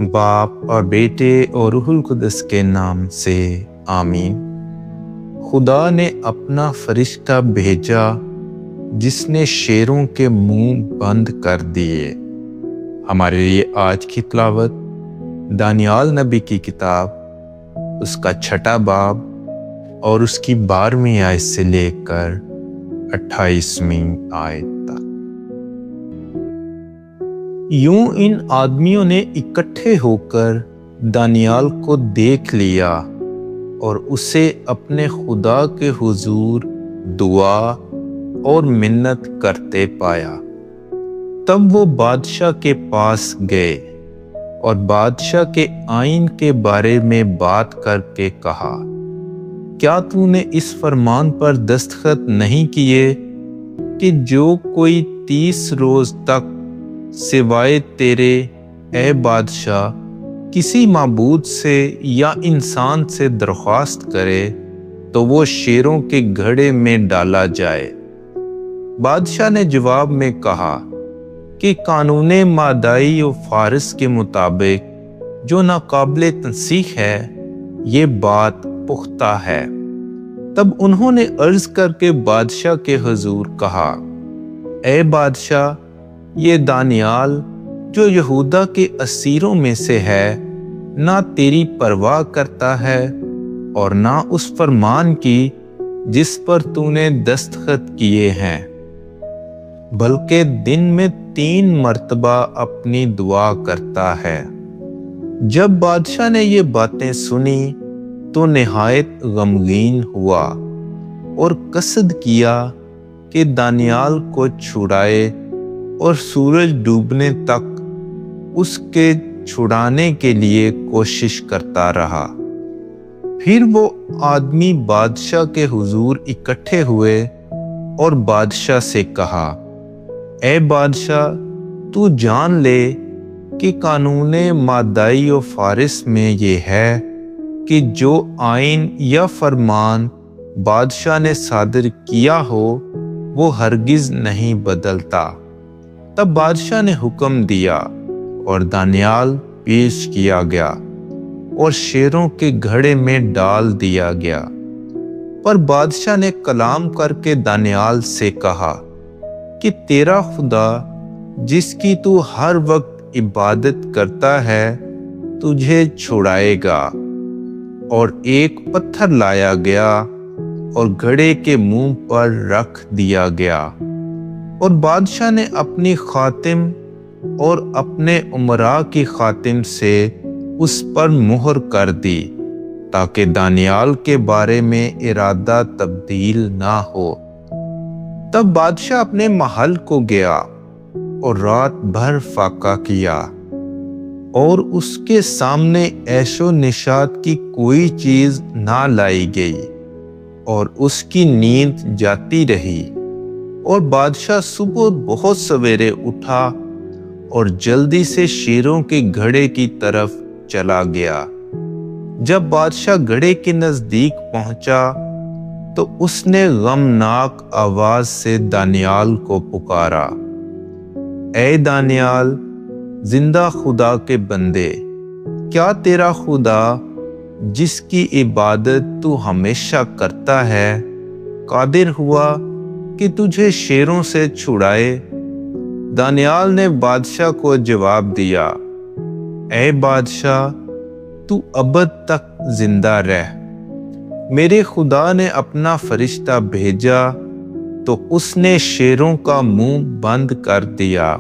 باپ اور بیٹے اور روح القدس کے نام سے آمین۔ خدا نے اپنا فرشتہ بھیجا جس نے شیروں کے منہ بند کر دیے۔ ہمارے لیے آج کی تلاوت دانیال نبی کی کتاب اس کا 6 باب اور اس کی 12ویں آیت سے لے کر 28ویں آیت تک۔ یوں ان آدمیوں نے اکٹھے ہو کر دانیال کو دیکھ لیا اور اسے اپنے خدا کے حضور دعا اور منت کرتے پایا۔ تب وہ بادشاہ کے پاس گئے اور بادشاہ کے آئین کے بارے میں بات کر کے کہا، کیا تو نے اس فرمان پر دستخط نہیں کیے کہ جو کوئی 30 روز تک سوائے تیرے اے بادشاہ کسی معبود سے یا انسان سے درخواست کرے تو وہ شیروں کے گھڑے میں ڈالا جائے؟ بادشاہ نے جواب میں کہا کہ قانون مادائی و فارس کے مطابق جو ناقابل تنسیخ ہے، یہ بات پختہ ہے۔ تب انہوں نے عرض کر کے بادشاہ کے حضور کہا، اے بادشاہ، یہ دانیال جو یہودا کے اسیروں میں سے ہے، نہ تیری پرواہ کرتا ہے اور نہ اس فرمان کی جس پر تو نے دستخط کیے ہیں، بلکہ دن میں 3 مرتبہ اپنی دعا کرتا ہے۔ جب بادشاہ نے یہ باتیں سنی تو نہایت غمگین ہوا اور قصد کیا کہ دانیال کو چھڑائے اور سورج ڈوبنے تک اس کے چھڑانے کے لیے کوشش کرتا رہا۔ پھر وہ آدمی بادشاہ کے حضور اکٹھے ہوئے اور بادشاہ سے کہا، اے بادشاہ، تو جان لے کہ قانون مادائی و فارس میں یہ ہے کہ جو آئین یا فرمان بادشاہ نے صادر کیا ہو وہ ہرگز نہیں بدلتا۔ تب بادشاہ نے حکم دیا اور دانیال پیش کیا گیا اور شیروں کے گھڑے میں ڈال دیا گیا۔ پر بادشاہ نے کلام کر کے دانیال سے کہا کہ تیرا خدا جس کی تو ہر وقت عبادت کرتا ہے تجھے چھڑائے گا۔ اور ایک پتھر لایا گیا اور گھڑے کے منہ پر رکھ دیا گیا، اور بادشاہ نے اپنی خاتم اور اپنے امراء کی خاتم سے اس پر مہر کر دی تاکہ دانیال کے بارے میں ارادہ تبدیل نہ ہو۔ تب بادشاہ اپنے محل کو گیا اور رات بھر فاقہ کیا، اور اس کے سامنے عیش و نشاط کی کوئی چیز نہ لائی گئی، اور اس کی نیند جاتی رہی۔ اور بادشاہ صبح بہت سویرے اٹھا اور جلدی سے شیروں کے گھڑے کی طرف چلا گیا۔ جب بادشاہ گھڑے کے نزدیک پہنچا تو اس نے غمناک آواز سے دانیال کو پکارا، اے دانیال، زندہ خدا کے بندے، کیا تیرا خدا جس کی عبادت تو ہمیشہ کرتا ہے قادر ہوا کہ تجھے شیروں سے چھڑائے؟ دانیال نے بادشاہ کو جواب دیا، اے بادشاہ، تو ابد تک زندہ رہ۔ میرے خدا نے اپنا فرشتہ بھیجا تو اس نے شیروں کا منہ بند کر دیا،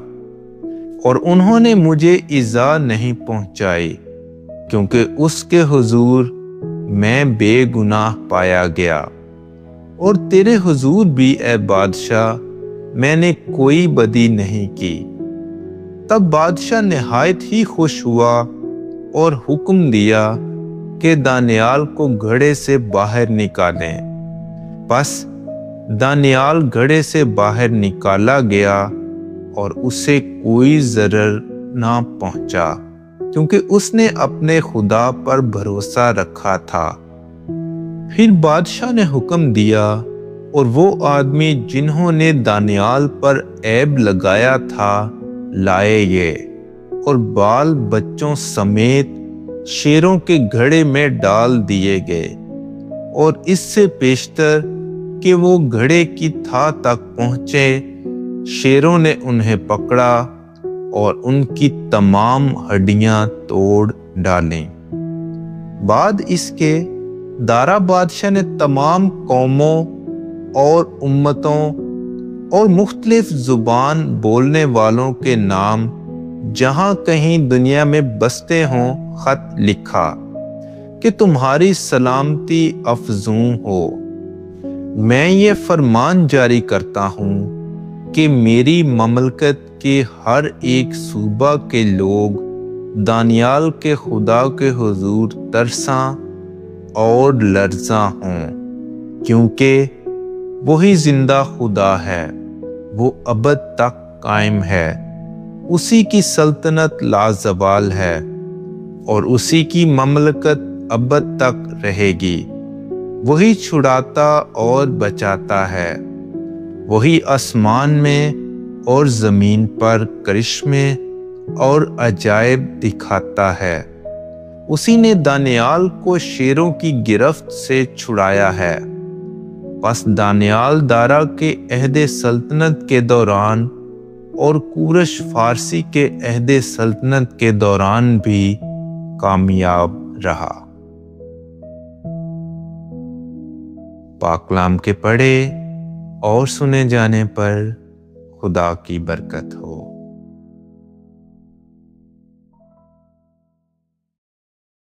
اور انہوں نے مجھے ایذا نہیں پہنچائی، کیونکہ اس کے حضور میں بے گناہ پایا گیا۔ اور تیرے حضور بھی اے بادشاہ میں نے کوئی بدی نہیں کی۔ تب بادشاہ نہایت ہی خوش ہوا اور حکم دیا کہ دانیال کو گھڑے سے باہر نکالیں۔ پس دانیال گھڑے سے باہر نکالا گیا اور اسے کوئی ضرر نہ پہنچا، کیونکہ اس نے اپنے خدا پر بھروسہ رکھا تھا۔ پھر بادشاہ نے حکم دیا اور وہ آدمی جنہوں نے دانیال پر عیب لگایا تھا لائے گئے، اور بال بچوں سمیت شیروں کے گھڑے میں ڈال دیے گئے، اور اس سے پیشتر کہ وہ گھڑے کی تھا تک پہنچے، شیروں نے انہیں پکڑا اور ان کی تمام ہڈیاں توڑ ڈالیں۔ بعد اس کے دارا بادشاہ نے تمام قوموں اور امتوں اور مختلف زبان بولنے والوں کے نام جہاں کہیں دنیا میں بستے ہوں خط لکھا کہ تمہاری سلامتی افزوں ہو۔ میں یہ فرمان جاری کرتا ہوں کہ میری مملکت کے ہر ایک صوبہ کے لوگ دانیال کے خدا کے حضور ترساں اور لرزاں ہوں، کیونکہ وہی زندہ خدا ہے، وہ ابد تک قائم ہے، اسی کی سلطنت لازوال ہے اور اسی کی مملکت ابد تک رہے گی۔ وہی چھڑاتا اور بچاتا ہے، وہی آسمان میں اور زمین پر کرشمے اور عجائب دکھاتا ہے۔ اسی نے دانیال کو شیروں کی گرفت سے چھڑایا ہے۔ پس دانیال دارا کے عہد سلطنت کے دوران اور کورش فارسی کے عہد سلطنت کے دوران بھی کامیاب رہا۔ پاک کلام کے پڑھے اور سنے جانے پر خدا کی برکت ہو۔